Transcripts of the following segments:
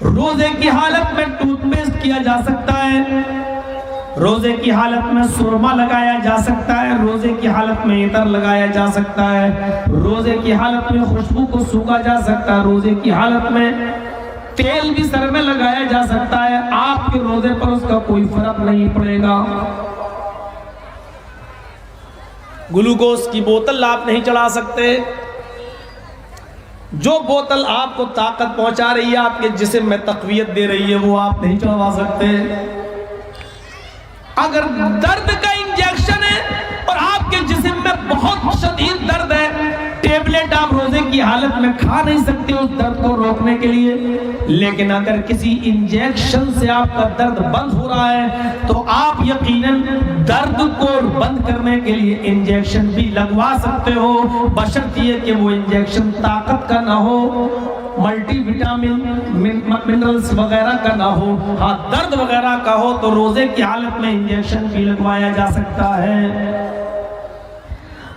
रोजे की हालत में टूथपेस्ट किया जा सकता है, रोजे की हालत में सुरमा लगाया जा सकता है, रोजे की हालत में इतर लगाया जा सकता है, रोजे की हालत में खुशबू को सूखा जा सकता है, रोजे की हालत में तेल भी सर में लगाया जा सकता है। आपके रोजे पर उसका कोई फर्क नहीं पड़ेगा। ग्लूकोज की बोतल आप नहीं चढ़ा सकते। जो बोतल आपको ताकत पहुंचा रही है, आपके जिस्म में तकवीयत दे रही है, वो आप नहीं चढ़वा सकते। अगर दर्द का इंजेक्शन है और आपके जिस्म में बहुत शदीद दर्द है, टेबलेट आप रोजे की हालत में खा नहीं सकते उस दर्द को रोकने के लिए। लेकिन अगर किसी इंजेक्शन से आपका दर्द बंद हो रहा है तो आप यकीनन दर्द को बंद करने के लिए इंजेक्शन भी लगवा सकते हो, बशर्ते कि वो इंजेक्शन ताकत का ना हो, मल्टीविटामिन मिनरल्स वगैरह का ना हो। हाँ, दर्द वगैरह का हो तो रोजे की हालत में इंजेक्शन भी लगवाया जा सकता है।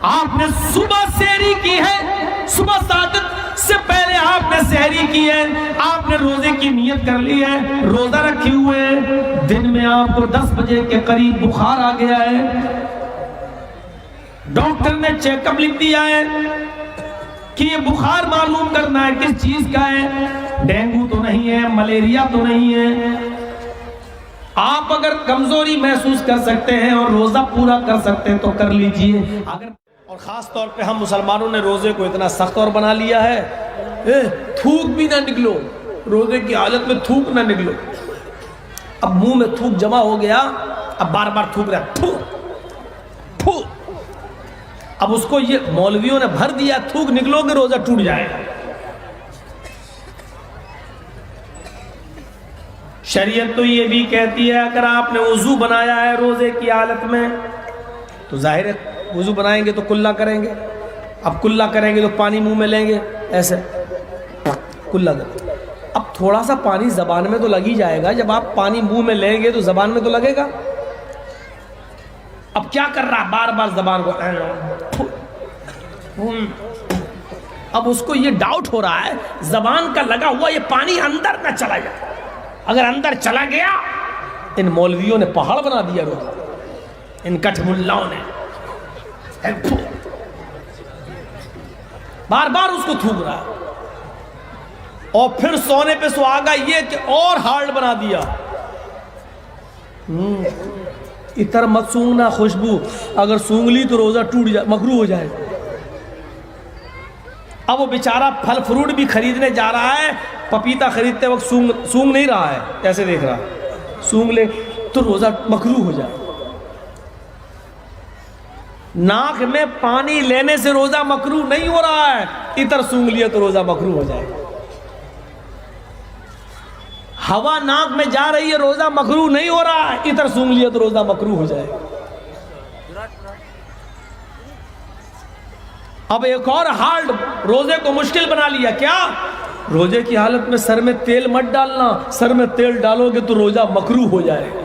आपने सुबह सहरी की है, सुबह सादत से पहले आपने सहरी की है, आपने रोजे की नियत कर ली है, रोजा रखे हुए हैं, दिन में आपको 10 बजे के करीब बुखार आ गया है, डॉक्टर ने चेकअप लिख दिया है कि ये बुखार मालूम करना है किस चीज का है, डेंगू तो नहीं है, मलेरिया तो नहीं है। आप अगर कमजोरी महसूस कर सकते हैं और रोजा पूरा कर सकते हैं तो कर लीजिए। अगर और खास तौर पे हम मुसलमानों ने रोजे को इतना सख्त और बना लिया है, थूक भी ना निकलो, रोजे की हालत में थूक ना निकलो। अब मुंह में थूक जमा हो गया, अब बार बार थूक रहा, थूक थूक। अब उसको ये मौलवियों ने भर दिया, थूक निकलोगे रोजा टूट जाएगा। शरीयत तो ये भी कहती है अगर आपने वुजू बनाया है रोजे की हालत में तो जाहिर है वुजू बनाएंगे तो कुल्ला करेंगे। अब कुल्ला करेंगे तो पानी मुंह में लेंगे, ऐसे कुल्ला करेंगे। अब थोड़ा सा पानी जबान में तो लग ही जाएगा, जब आप पानी मुंह में लेंगे तो जबान में तो लगेगा। अब क्या कर रहा है, बार बार जबान को, अब उसको ये डाउट हो रहा है जबान का लगा हुआ ये पानी अंदर ना चला जाए। अगर अंदर चला गया, इन मौलवियों ने पहाड़ बना दिया रोजा, इन कठमुल्लाओं ने बार बार उसको थूक रहा है। और फिर सोने पे सुहागा ये कि और हार्ड बना दिया, इतर मत सूंघना, खुशबू अगर सूंघ ली तो रोजा टूट जाए, मकरूह हो जाए। अब वो बेचारा फल फ्रूट भी खरीदने जा रहा है, पपीता खरीदते वक्त सूंघ नहीं रहा है, ऐसे देख रहा, सूंघ ले तो रोजा मकरूह हो जाए। नाक में पानी लेने से रोजा मकरूह नहीं हो रहा है, इतर सूंघ लिया तो रोजा मकरूह हो जाएगा। हवा नाक में जा रही है, रोजा मकरूह नहीं हो रहा है, इतर सूंघ लिया तो रोजा मकरूह हो जाएगा। अब एक और हार्ड रोजे को मुश्किल बना लिया, क्या? रोजे की हालत में सर में तेल मत डालना, सर में तेल डालोगे तो रोजा मकरूह हो जाएगा।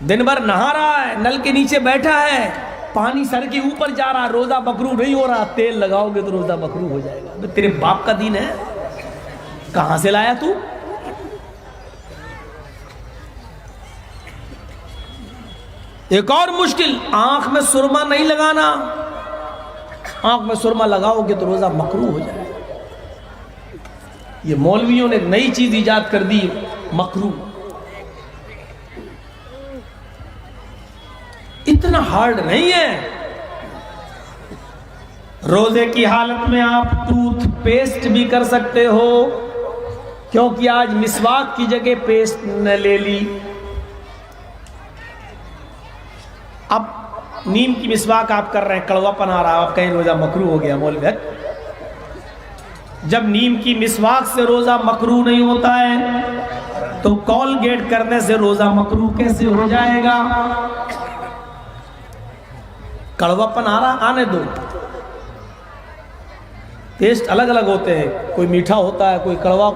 दिन भर नहा रहा है, नल के नीचे बैठा है, पानी सर के ऊपर जा रहा है, रोजा मकरूह नहीं हो रहा, तेल लगाओगे तो रोजा मकरूह हो जाएगा। तेरे बाप का दीन है, कहां से लाया तू? एक और मुश्किल, आंख में सुरमा नहीं लगाना, आंख में सुरमा लगाओगे तो रोजा मकरूह हो जाएगा। ये मौलवियों ने एक नई चीज इजाद कर दी, मकरूह। इतना हार्ड नहीं है। रोजे की हालत में आप टूथपेस्ट भी कर सकते हो, क्योंकि आज मिसवाक की जगह पेस्ट ने ले ली। अब नीम की मिसवाक आप कर रहे हैं, कड़वापन आ रहा है, आप कहीं रोजा मकरूह हो गया। मौलवी, जब नीम की मिसवाक से रोजा मकरूह नहीं होता है तो कॉलगेट करने से रोजा मकरूह कैसे हो जाएगा? कड़वापन आ रहा, आने दो। टेस्ट अलग अलग होते हैं, कोई मीठा होता है, कोई कड़वा।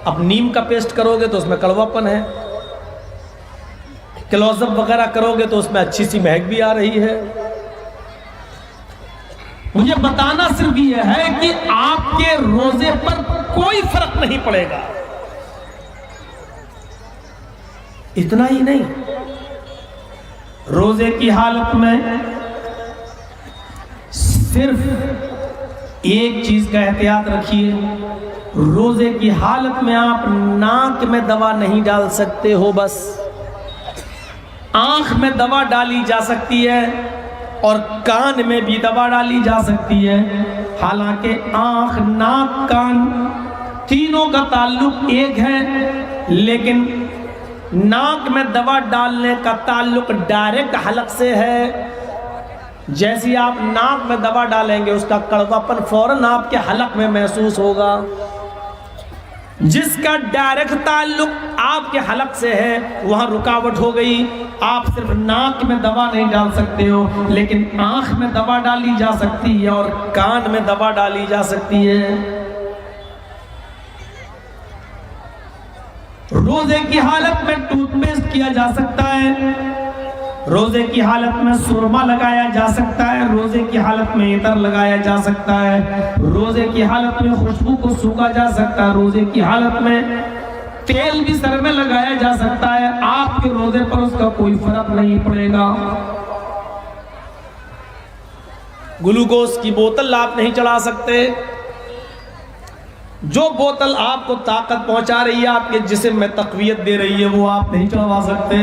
अब नीम का पेस्ट करोगे तो उसमें कड़वापन है, क्लोजअप वगैरह करोगे तो उसमें अच्छी सी महक भी आ रही है। मुझे बताना सिर्फ ये है कि आपके रोजे पर कोई फर्क नहीं पड़ेगा। इतना ही नहीं, रोजे की हालत में सिर्फ एक चीज का एहतियात रखिए, रोजे की हालत में आप नाक में दवा नहीं डाल सकते हो। बस आंख में दवा डाली जा सकती है और कान में भी दवा डाली जा सकती है। हालांकि आंख, नाक, कान तीनों का ताल्लुक एक है, लेकिन नाक में दवा डालने का ताल्लुक डायरेक्ट हलक से है। जैसे आप नाक में दवा डालेंगे उसका कड़वापन फौरन आपके हलक में महसूस होगा। जिसका डायरेक्ट ताल्लुक आपके हलक से है वहां रुकावट हो गई। आप सिर्फ नाक में दवा नहीं डाल सकते हो, लेकिन आंख में दवा डाली जा सकती है और कान में दवा डाली जा सकती है। रोजे की हालत में टूथपेस्ट किया जा सकता है, रोजे की हालत में सुरमा लगाया जा सकता है, रोजे की हालत में इतर लगाया जा सकता है, रोजे की हालत में खुशबू को सूखा जा सकता है, रोजे की हालत में तेल भी सर में लगाया जा सकता है। आपके रोजे पर उसका कोई फर्क नहीं पड़ेगा। ग्लूकोज की बोतल आप नहीं चढ़ा सकते। जो बोतल आपको ताकत पहुंचा रही है, आपके जिस्म में तकवीयत दे रही है, वो आप नहीं चढ़वा सकते।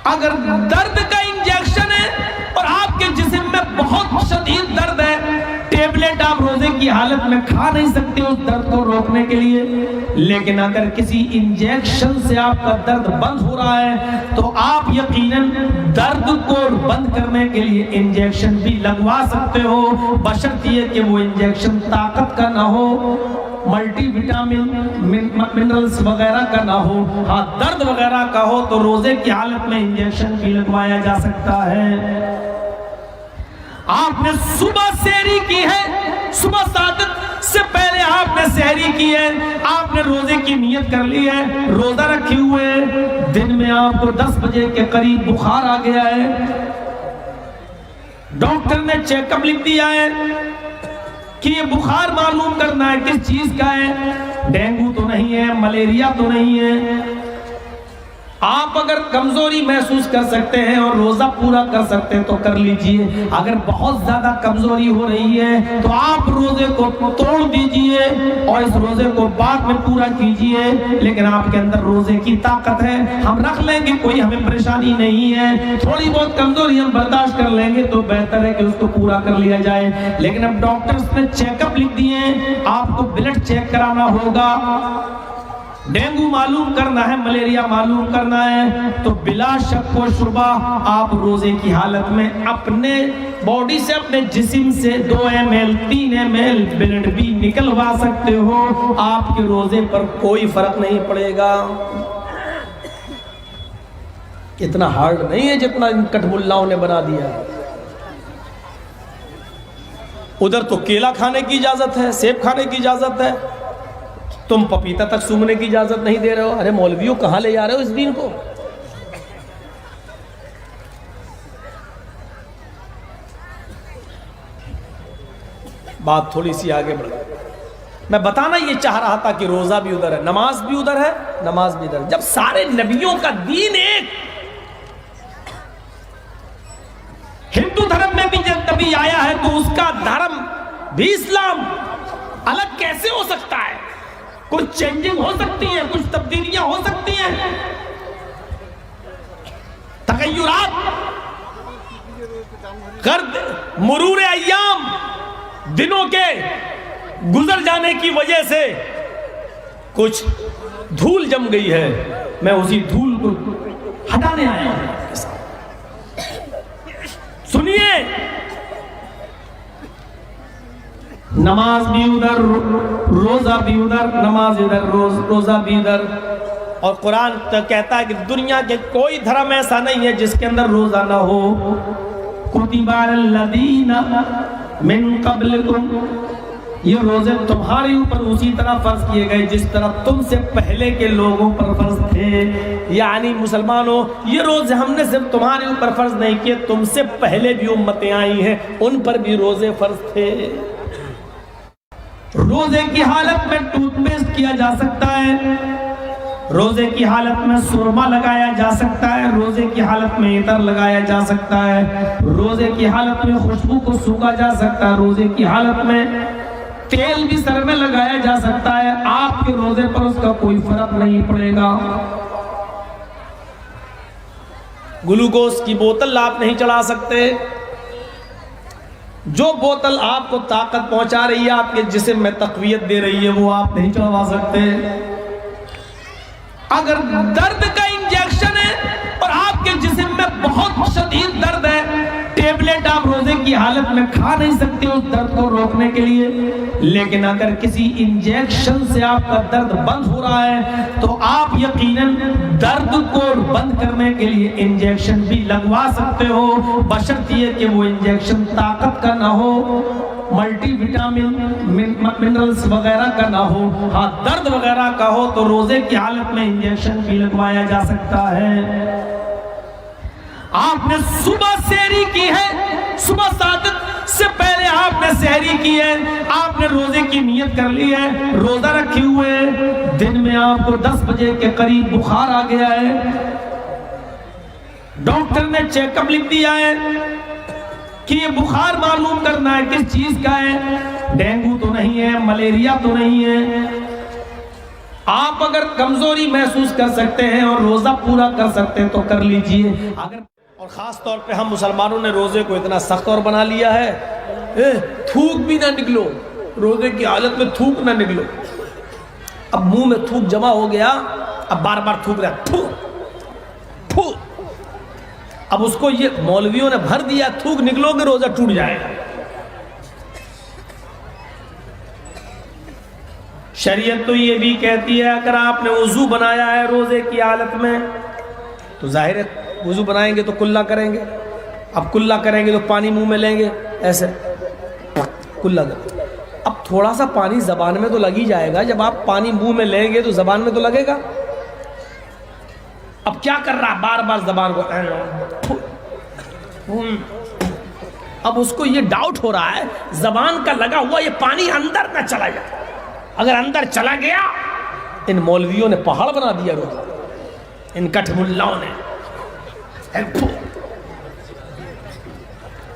अगर दर्द का इंजेक्शन है और आपके जिस्म में बहुत शदीद दर्द है, टेबलेट आप रोजे की हालत में खा नहीं सकते उस दर्द को रोकने के लिए, लेकिन अगर किसी इंजेक्शन से आपका दर्द बंद हो रहा है तो आप यकीनन दर्द को बंद करने के लिए इंजेक्शन भी लगवा सकते हो, बशर्ते कि वो इंजेक्शन ताकत का ना हो, मल्टीविटामिन मिनरल्स वगैरह का ना हो। हाँ, दर्द वगैरह का हो तो रोजे की हालत में इंजेक्शन भी लगवाया जा सकता है। आपने सुबह सहरी की है, सुबह सादत से पहले आपने सहरी की है, आपने रोजे की नियत कर ली है, रोजा रखे हुए हैं, दिन में आपको 10 बजे के करीब बुखार आ गया है, डॉक्टर ने चेकअप लिख दिया है कि ये बुखार मालूम करना है किस चीज का है, डेंगू तो नहीं है, मलेरिया तो नहीं है। आप अगर कमजोरी महसूस कर सकते हैं और रोजा पूरा कर सकते हैं तो कर लीजिए। अगर बहुत ज्यादा कमजोरी हो रही है तो आप रोजे को तोड़ दीजिए और इस रोजे को बाद में पूरा कीजिए। लेकिन आपके अंदर रोजे की ताकत है, हम रख लेंगे, कोई हमें परेशानी नहीं है। थोड़ी बहुत कमजोरी हम बर्दाश्त कर लेंगे तो बेहतर है कि उसको पूरा कर लिया जाए। लेकिन अब डॉक्टर्स ने चेकअप लिख दिए, आपको ब्लड चेक कराना होगा, डेंगू मालूम करना है, मलेरिया मालूम करना है, तो बिला शक व शुबा आप रोजे की हालत में अपने बॉडी से, अपने जिस्म से 2 ml 3 ml ब्लड भी निकलवा सकते हो। आपके रोजे पर कोई फर्क नहीं पड़ेगा। इतना हार्ड नहीं है जितना इन कठमुल्लाओं ने बना दिया। उधर तो केला खाने की इजाजत है, सेब खाने की इजाजत है, तुम पपीता तक सूंघने की इजाजत नहीं दे रहे हो। अरे मौलवियों, कहां ले जा रहे हो इस दीन को? बात थोड़ी सी आगे बढ़ गई। मैं बताना ये चाह रहा था कि रोजा भी उधर है, नमाज भी उधर है, नमाज भी इधर। जब सारे नबियों का दीन एक, हिंदू धर्म में भी जब नबी आया है तो उसका धर्म भी इस्लाम अलग कैसे हो सकता है? कुछ चेंजिंग हो सकती है, कुछ तब्दीलियां हो सकती हैं, तगय्युरात कर मुरूर अय्याम, दिनों के गुजर जाने की वजह से कुछ धूल जम गई है। मैं उसी धूल को हटाने आया हूं। सुनिए, नमाज भी उधर, रोजा भी उधर, नमाज इधर, रोजा भी इधर। और कुरान तो कहता है कि दुनिया के कोई धर्म ऐसा नहीं है जिसके अंदर रोजा ना हो। कुतिबा अलल्लज़ीना मिन क़ब्लिकुम ये रोजे तुम्हारे ऊपर उसी तरह फर्ज किए गए जिस तरह तुमसे पहले के लोगों पर फर्ज थे। यानी मुसलमानों, ये रोजे हमने सिर्फ तुम्हारे ऊपर फर्ज नहीं किए, तुमसे पहले भी उम्मतें आई हैं, उन पर भी रोजे फर्ज थे। रोजे की हालत में टूथपेस्ट किया जा सकता है, रोजे की हालत में सुरमा लगाया जा सकता है, रोजे की हालत में इतर लगाया जा सकता है, रोजे की हालत में खुशबू को सूखा जा सकता है, रोजे की हालत में तेल भी सर में लगाया जा सकता है। आपके रोजे पर उसका कोई फर्क नहीं पड़ेगा। ग्लूकोज की बोतल आप नहीं चढ़ा सकते। जो बोतल आपको ताकत पहुंचा रही है, आपके जिस्म में तकवीयत दे रही है, वो आप नहीं चढ़वा सकते। अगर दर्द का इंजेक्शन है और आपके जिस्म में बहुत शदीद दर्द है, टेबलेट आप रोजे की हालत में खा नहीं सकते उस दर्द को रोकने के लिए, लेकिन अगर किसी इंजेक्शन से आपका दर्द बंद हो रहा है तो आप यकीनन दर्द को बंद करने के लिए इंजेक्शन भी लगवा सकते हो, बशर्ते कि वो इंजेक्शन ताकत का ना हो, मल्टीविटामिन मिनरल्स वगैरह का ना हो, हाँ दर्द वगैरह का हो तो रोजे की हालत में इंजेक्शन भी लगवाया जा सकता है। आपने सुबह सहरी की है, सुबह सादत से पहले आपने सहरी की है, आपने रोजे की नियत कर ली है, रोजा रखे हुए हैं, दिन में आपको 10 बजे के करीब बुखार आ गया है, डॉक्टर ने चेकअप लिख दिया है कि ये बुखार मालूम करना है किस चीज का है, डेंगू तो नहीं है, मलेरिया तो नहीं है। आप अगर कमजोरी महसूस कर सकते हैं और रोजा पूरा कर सकते हैं तो कर लीजिए। अगर और ख़ास तौर पे हम मुसलमानों ने रोज़े को इतना सख्त और बना लिया है, थूक भी ना निकलो, रोज़े की हालत में थूक ना निकलो। अब मुंह में थूक जमा हो गया, अब बार बार थूक रहा, थू थू। अब उसको ये मौलवियों ने भर दिया, थूक निकलोगे रोज़ा टूट जाएगा। शरीयत तो ये भी कहती है अगर आपने वुजू बनाया है रोज़े की हालत में तो जाहिर है वुजू बनाएंगे तो कुल्ला करेंगे, अब कुल्ला करेंगे तो पानी मुंह में लेंगे, ऐसे कुल्ला करेंगे। अब थोड़ा सा पानी जबान में तो लग ही जाएगा, जब आप पानी मुंह में लेंगे तो जबान में तो लगेगा। अब क्या कर रहा है, बार बार जबान को, अब उसको ये डाउट हो रहा है जबान का लगा हुआ ये पानी अंदर ना चला जाए, अगर अंदर चला गया, इन मौलवियों ने पहाड़ बना दिया रोजा, इन कठमुल्लाओं ने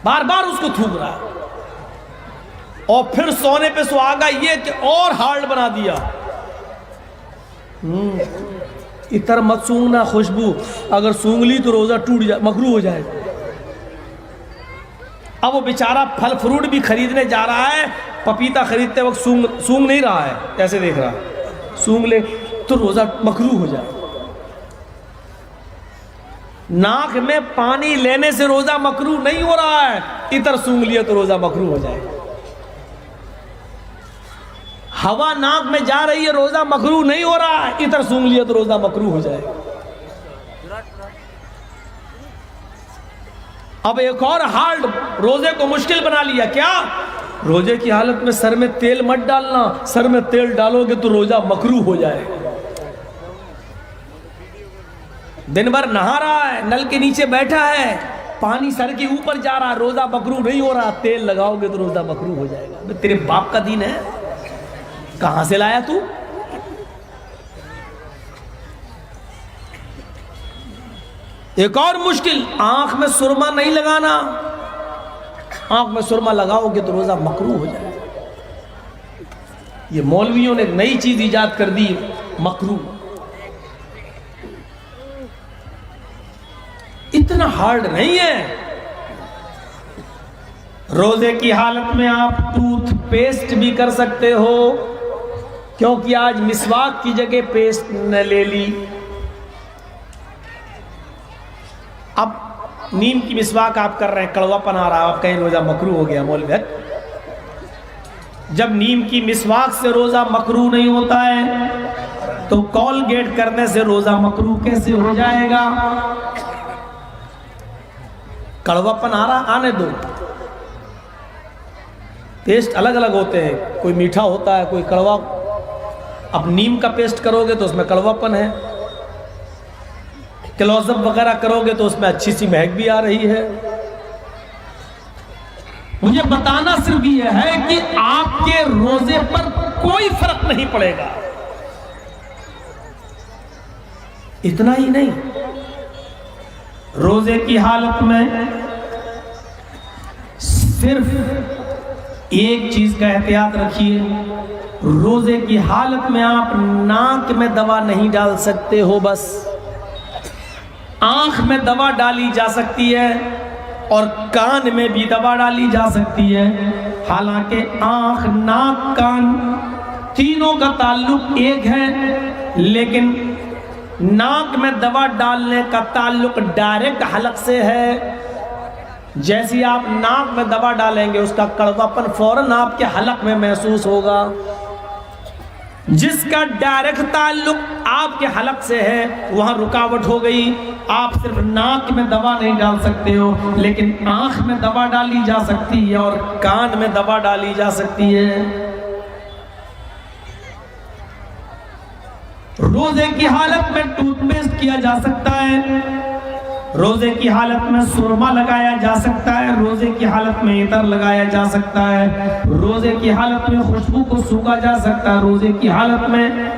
बार बार उसको थूक रहा है। और फिर सोने पे सुहागा ये कि और हार्ड बना दिया, इतर मत सूंघना खुशबू, अगर सूंघ ली तो रोजा टूट जाए, मकरूह हो जाए। अब वो बेचारा फल फ्रूट भी खरीदने जा रहा है, पपीता खरीदते वक्त सूंघ नहीं रहा है, ऐसे देख रहा है, सूंघ ले तो रोजा मकरूह हो जाए। नाक में पानी लेने से रोजा मकरूह नहीं हो रहा है, इतर सूंघ लिया तो रोजा मकरूह हो जाए। हवा नाक में जा रही है, रोजा मकरूह नहीं हो रहा है, इतर सूंघ लिया तो रोजा मकरूह हो जाए। अब एक और हार्ड रोजे को मुश्किल बना लिया, क्या? रोजे की हालत में सर में तेल मत डालना, सर में तेल डालोगे तो रोजा मकरूह हो जाएगा। दिन भर नहा रहा है, नल के नीचे बैठा है, पानी सर के ऊपर जा रहा है, रोजा मकरूह नहीं हो रहा, तेल लगाओगे तो रोजा मकरूह हो जाएगा। तेरे बाप का दीन है, कहां से लाया तू? एक और मुश्किल, आंख में सुरमा नहीं लगाना, आंख में सुरमा लगाओगे तो रोजा मकरूह हो जाएगा। ये मौलवियों ने नई चीज इजाद कर दी, मकरूह। इतना हार्ड नहीं है। रोजे की हालत में आप टूथपेस्ट भी कर सकते हो, क्योंकि आज मिसवाक की जगह पेस्ट ने ले ली। अब नीम की मिसवाक आप कर रहे हैं, कड़वापन आ रहा है, आप कहीं रोजा मकरूह हो गया। मौलवी, जब नीम की मिसवाक से रोजा मकरूह नहीं होता है तो कॉलगेट करने से रोजा मकरूह कैसे हो जाएगा? कड़वापन आ रहा, आने दो। पेस्ट अलग अलग होते हैं, कोई मीठा होता है, कोई कड़वा। अब नीम का पेस्ट करोगे तो उसमें कड़वापन है, क्लोजअप वगैरह करोगे तो उसमें अच्छी सी महक भी आ रही है। मुझे बताना सिर्फ ये है कि आपके रोजे पर कोई फर्क नहीं पड़ेगा। इतना ही नहीं, रोजे की हालत में सिर्फ एक चीज का एहतियात रखिए, रोजे की हालत में आप नाक में दवा नहीं डाल सकते हो। बस आंख में दवा डाली जा सकती है और कान में भी दवा डाली जा सकती है। हालांकि आंख, नाक, कान तीनों का ताल्लुक एक है, लेकिन नाक में दवा डालने का ताल्लुक डायरेक्ट हलक से है। जैसे आप नाक में दवा डालेंगे उसका कड़वापन फौरन आपके हलक में महसूस होगा। जिसका डायरेक्ट ताल्लुक आपके हलक से है वहां रुकावट हो गई। आप सिर्फ नाक में दवा नहीं डाल सकते हो, लेकिन आंख में दवा डाली जा सकती है और कान में दवा डाली जा सकती है। रोजे की हालत में टूथपेस्ट किया जा सकता है, रोजे की हालत में सुरमा लगाया जा सकता है, रोजे की हालत में इतर लगाया जा सकता है, रोजे की हालत में खुशबू को सूखा जा सकता है, रोजे की हालत में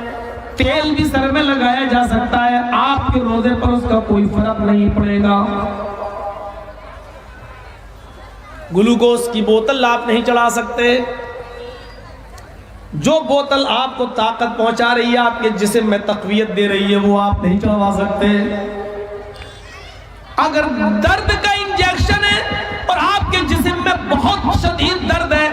तेल भी सर में लगाया जा सकता है। आपके रोजे पर उसका कोई फर्क नहीं पड़ेगा। ग्लूकोज की बोतल आप नहीं चढ़ा सकते। जो बोतल आपको ताकत पहुंचा रही है, आपके जिस्म में तकवीयत दे रही है, वो आप नहीं चढ़वा सकते। अगर दर्द का इंजेक्शन है और आपके जिस्म में बहुत शदीद दर्द है,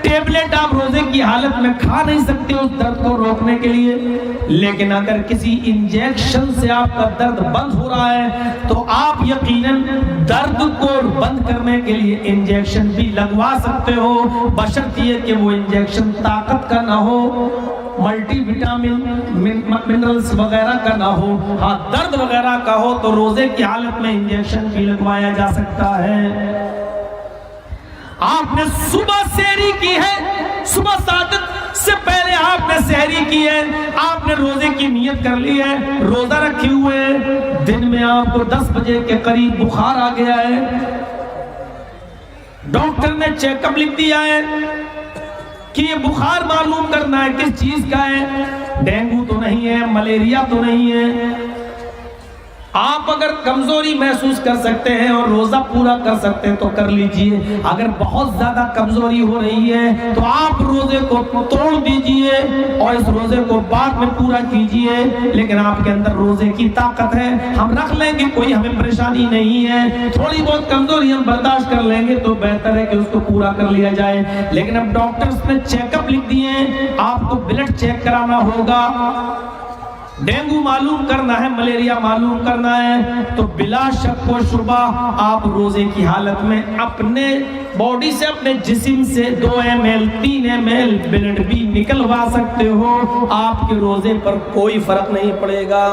टेबलेट आप रोजे की हालत में खा नहीं सकते उस दर्द को रोकने के लिए। लेकिन अगर किसी इंजेक्शन से आपका दर्द बंद हो रहा है तो आप यकीनन दर्द को बंद करने के लिए इंजेक्शन भी लगवा सकते हो, बशर्ते ये कि वो इंजेक्शन ताकत का ना हो, मल्टीविटामिन मिनरल्स वगैरह का ना हो। हाँ, दर्द वगैरह का हो तो रोजे की हालत में इंजेक्शन भी लगवाया जा सकता है। आपने सुबह सहरी की है, सुबह सादत से पहले आपने सहरी की है, आपने रोजे की नियत कर ली है, रोजा रखे हुए हैं, दिन में आपको 10 बजे के करीब बुखार आ गया है, डॉक्टर ने चेकअप लिख दिया है कि ये बुखार मालूम करना है किस चीज का है, डेंगू तो नहीं है, मलेरिया तो नहीं है। आप अगर कमजोरी महसूस कर सकते हैं और रोजा पूरा कर सकते हैं तो कर लीजिए। अगर बहुत ज्यादा कमजोरी हो रही है तो आप रोजे को तोड़ दीजिए और इस रोजे को बाद में पूरा कीजिए। लेकिन आपके अंदर रोजे की ताकत है, हम रख लेंगे, कोई हमें परेशानी नहीं है। थोड़ी बहुत कमजोरी हम बर्दाश्त कर लेंगे तो बेहतर है कि उसको पूरा कर लिया जाए। लेकिन अब डॉक्टर्स ने चेकअप लिख दिए, आपको ब्लड चेक कराना होगा, डेंगू मालूम करना है, मलेरिया मालूम करना है, तो बिला शक व शुबा आप रोजे की हालत में अपने बॉडी से, अपने जिस्म से 2 ml 3 ml ब्लड भी निकलवा सकते हो। आपके रोजे पर कोई फर्क नहीं पड़ेगा।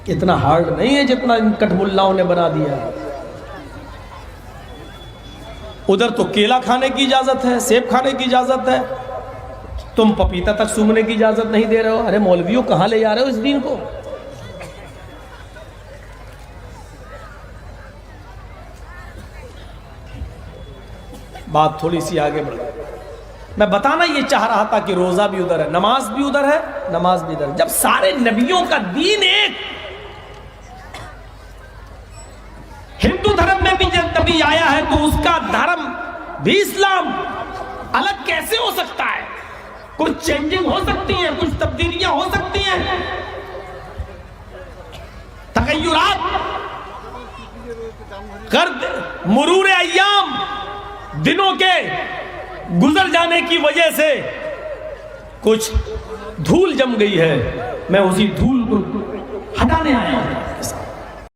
इतना हार्ड नहीं है जितना इन कटमुल्लाओं ने बना दिया। उधर तो केला खाने की इजाजत है, सेब खाने की इजाजत है, तुम पपीता तक सूंघने की इजाजत नहीं दे रहे हो। अरे मौलवियों, कहां ले जा रहे हो इस दीन को? बात थोड़ी सी आगे बढ़ गई। मैं बताना ये चाह रहा था कि रोजा भी उधर है, नमाज भी उधर है, नमाज भी इधर है। जब सारे नबियों का दीन एक, हिंदू धर्म में भी जब नबी आया है तो उसका धर्म भी इस्लाम अलग कैसे हो सकता है? कुछ चेंजिंग हो सकती है, कुछ तब्दीलियां हो सकती हैं, तगय्युरात कर मुरूर अय्याम, दिनों के गुजर जाने की वजह से कुछ धूल जम गई है। मैं उसी धूल को हटाने आया हूं।